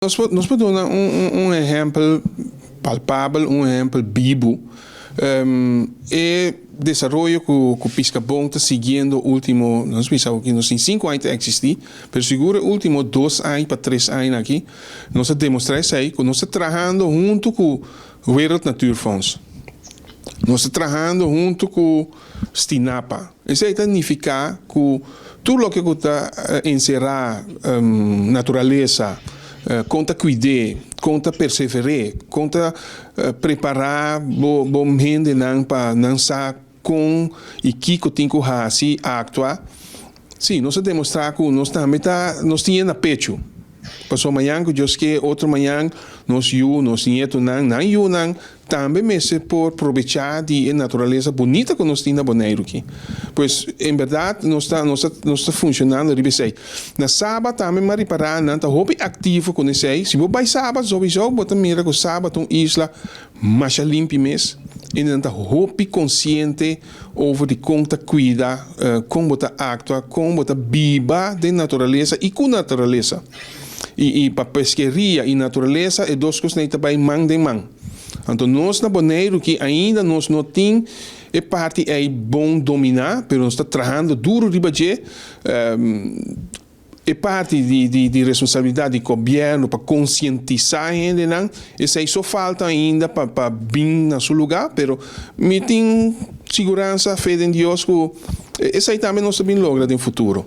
Nós podemos dar um exemplo palpável, um exemplo vivo. É desenvolvimento que o Piscabon está seguindo o último, nós pensamos que nós tem 5 anos a existir, mas seguro o último 2 anos para 3 anos aqui, nós demonstramos que nós estamos trabalhando junto com o World Nature Fonds. Nós estamos trabalhando junto com o Stinapa. Isso significa que tudo o que está encerrar natureza, conta cuidar, conta perseverar, conta preparar bom gente para não sa com e que tem que fazer actuar. Sim, nós demonstrar que nós também nós tínhamos na pecho. Passou amanhã que Deus quer, outro amanhã nós nietos não também mas por aproveitar de natureza bonita que nós temos na Bonaire aqui. Pois, em verdade, nós está funcionando, na sábado também mas reparar, não está hobby ativo com isso aí. Se você vai sábado, sowieso, bota mira que sábado uma isla mais limpa mesmo. E não está hobby consciente over de como está cuida, como está actua, como está viva de natureza e com natureza. E para pesqueria e natureza é duas coisas que também mão de mão. Então nós na Bonaire que ainda nós não tem é parte é bom dominar, mas nós está trabalhando duro de baixo. É parte de responsabilidade do governo para conscientizar a gente, não? Isso aí só falta ainda para vir no seu lugar, mas me tem segurança, fé em Deus que isso aí também nós também logra no futuro.